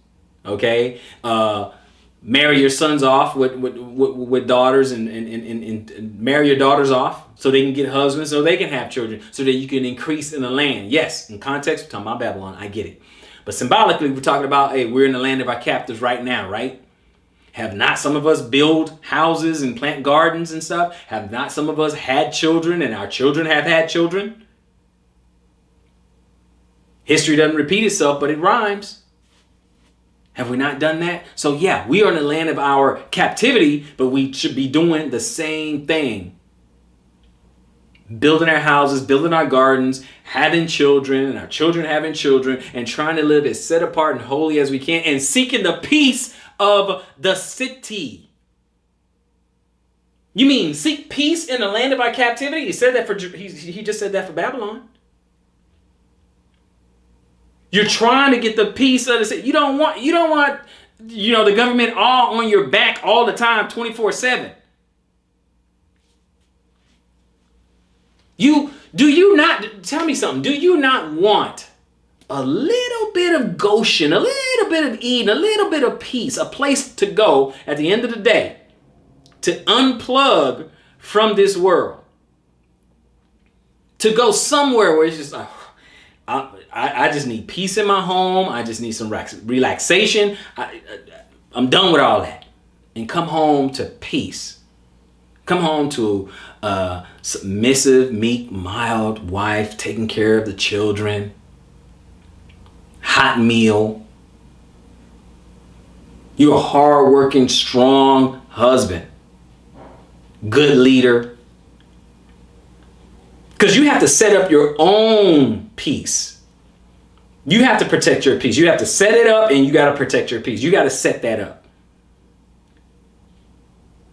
okay? Marry your sons off with daughters, and marry your daughters off so they can get husbands, so they can have children, so that you can increase in the land. Yes, in context, we're talking about Babylon. I get it. But symbolically, we're talking about, hey, we're in the land of our captives right now, right? Have not some of us build houses and plant gardens and stuff? Have not some of us had children, and our children have had children? History doesn't repeat itself, but it rhymes. Have we not done that? So yeah, we are in the land of our captivity, but we should be doing the same thing. Building our houses, building our gardens, having children, and our children having children, and trying to live as set apart and holy as we can, and seeking the peace of the city. You mean seek peace in the land of our captivity? He said that he just said that for Babylon. You're trying to get the peace of the city. You don't want, the government all on your back all the time, 24/7. Tell me something. Do you not want a little bit of Goshen, a little bit of Eden, a little bit of peace, a place to go at the end of the day to unplug from this world? To go somewhere where it's just like, I just need peace in my home. I just need some relaxation. I'm done with all that. And come home to peace. Come home to a submissive, meek, mild wife taking care of the children. Hot meal. You're a hardworking, strong husband. Good leader. Because you have to set up your own peace. You have to protect your peace. You have to set it up, and you got to protect your peace. You got to set that up.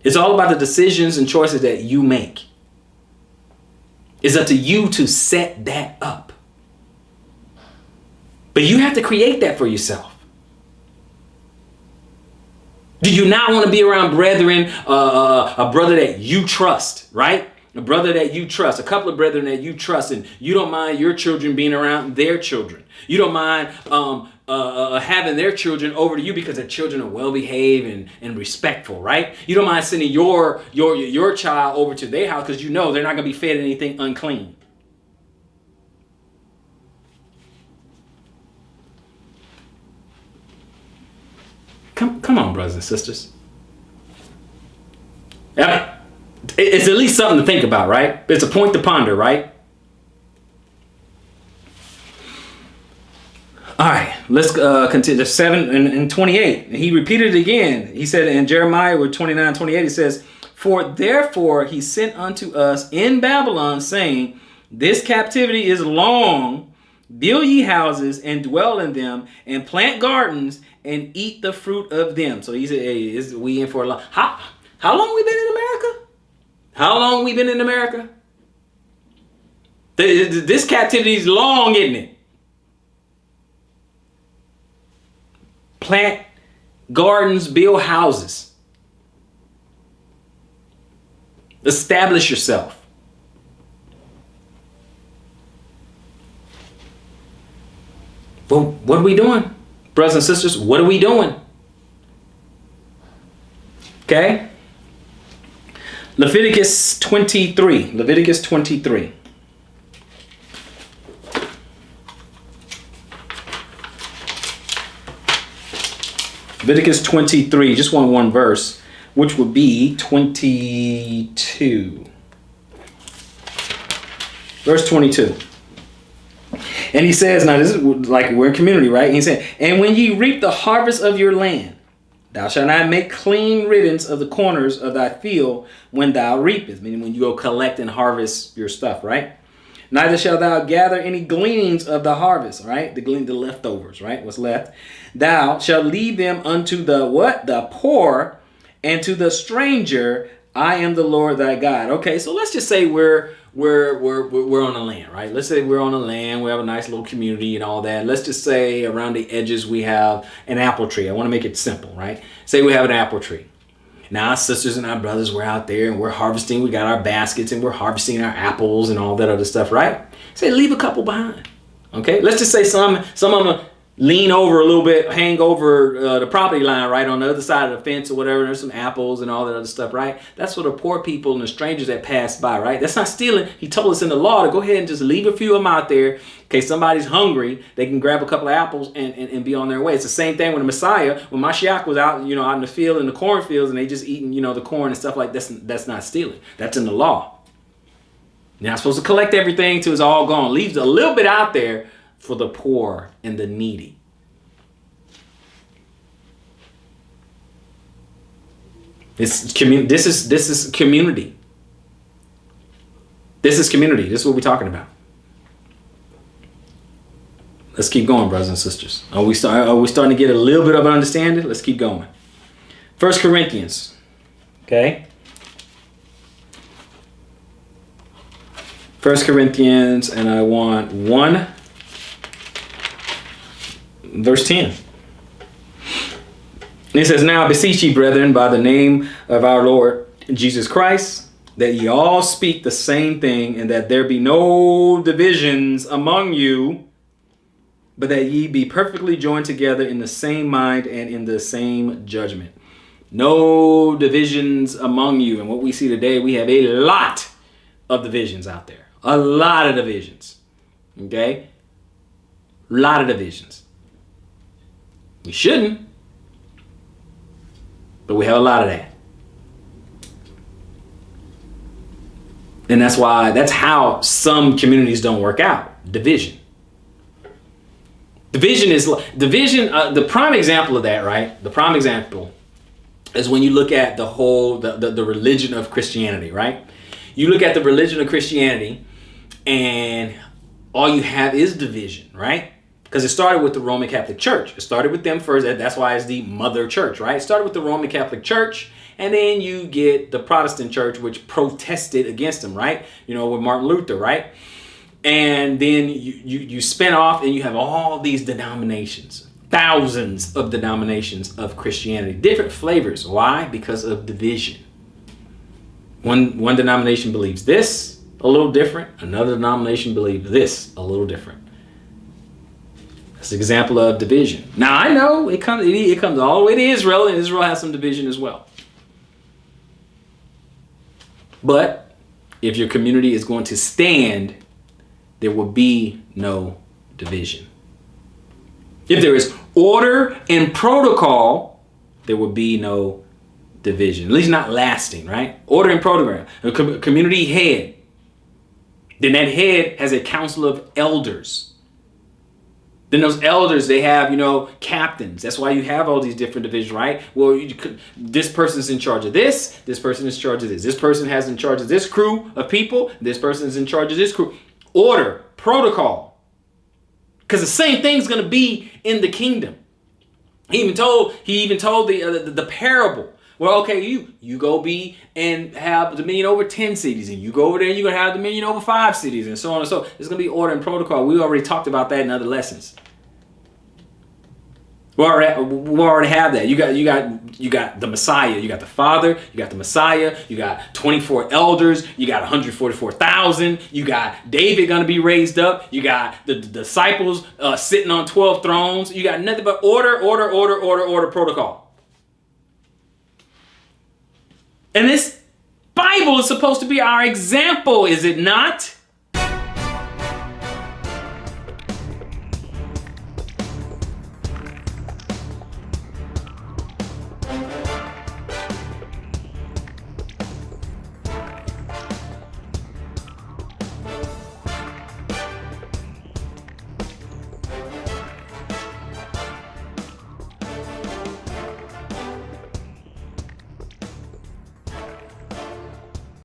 It's all about the decisions and choices that you make. It's up to you to set that up. But you have to create that for yourself. Do you not want to be around brethren, a brother that you trust, right? A brother that you trust, a couple of brethren that you trust, and you don't mind your children being around their children. You don't mind having their children over to you because their children are well behaved and respectful, right? You don't mind sending your child over to their house because you know they're not going to be fed anything unclean. Come on, brothers and sisters. It's at least something to think about, right? It's a point to ponder, right? All right. Let's continue. 7 and 28. He repeated it again. He said in Jeremiah with 29:28, he says, "For therefore he sent unto us in Babylon, saying, This captivity is long. Build ye houses and dwell in them, and plant gardens and eat the fruit of them." So he said, "Hey, we in for a long." How long we been in America? How long we been in America? This captivity is long, isn't it? Plant gardens, build houses. Establish yourself. Well, what are we doing? Brothers and sisters, what are we doing? Okay? Leviticus 23. Leviticus 23. Leviticus 23, just one verse, which would be 22. Verse 22. And he says, now this is like we're in community, right? And he said, "And when ye reap the harvest of your land, thou shalt not make clean riddance of the corners of thy field when thou reapest," meaning when you go collect and harvest your stuff, right? "Neither shalt thou gather any gleanings of the harvest," right? The leftovers, right? What's left. "Thou shalt leave them unto the what? The poor and to the stranger. I am the Lord thy God." Okay, so let's just say we're on the land, right? Let's say we're on the land. We have a nice little community and all that. Let's just say around the edges we have an apple tree. I want to make it simple, right? Say we have an apple tree. Now our sisters and our brothers, we're out there and we're harvesting. We got our baskets and we're harvesting our apples and all that other stuff, right? Say leave a couple behind. Okay, let's just say some of them lean over a little bit, hang over the property line, right, on the other side of the fence or whatever. There's some apples and all that other stuff, right? That's for the poor people and the strangers that pass by, right? That's not stealing. He told us in the law to go ahead and just leave a few of them out there in case somebody's hungry. They can grab a couple of apples and be on their way. It's the same thing with the Messiah. When Mashiach was out, out in the field, in the cornfields, and they just eating, the corn and stuff like that. That's not stealing. That's in the law. You're not supposed to collect everything till it's all gone. Leaves a little bit out there for the poor and the needy. This is community. This is community. This is community. This is what we're talking about. Let's keep going, brothers and sisters. Are we starting to get a little bit of an understanding? Let's keep going. 1 Corinthians. Okay. 1 Corinthians, and I want 1 verse 10. It says, "Now beseech ye, brethren, by the name of our Lord Jesus Christ, that ye all speak the same thing, and that there be no divisions among you, but that ye be perfectly joined together in the same mind and in the same judgment." No divisions among you. And what we see today, we have a lot of divisions out there. A lot of divisions. Okay? A lot of divisions. We shouldn't. But we have a lot of that. And that's how some communities don't work out. Division. The prime example of that, right? The prime example is when you look at the religion of Christianity, right? You look at the religion of Christianity and all you have is division, right? Because it started with the Roman Catholic Church. It started with them first. That's why it's the mother church, right? It started with the Roman Catholic Church. And then you get the Protestant church, which protested against them, right? With Martin Luther, right? And then you spin off and you have all these denominations. Thousands of denominations of Christianity. Different flavors. Why? Because of division. One denomination believes this a little different. Another denomination believes this a little different. That's an example of division. Now I know it comes all the way to Israel, and Israel has some division as well. But if your community is going to stand, there will be no division. If there is order and protocol, there will be no division. At least not lasting, right? Order and protocol. A community head. Then that head has a council of elders. Then those elders, they have, captains. That's why you have all these different divisions, right? Well, this person's in charge of this. This person is in charge of this. This person has in charge of this crew of people. This person is in charge of this crew. Order, protocol. Because the same thing's going to be in the kingdom. He even told the parable. Well, okay, you go be and have dominion over 10 cities, and you go over there and you're going to have dominion over 5 cities, and so on and so. There's going to be order and protocol. We already talked about that in other lessons. We already have that. You got the Messiah. You got the Father. You got the Messiah. You got 24 elders. You got 144,000. You got David going to be raised up. You got the disciples sitting on 12 thrones. You got nothing but order, protocol. And this Bible is supposed to be our example, is it not?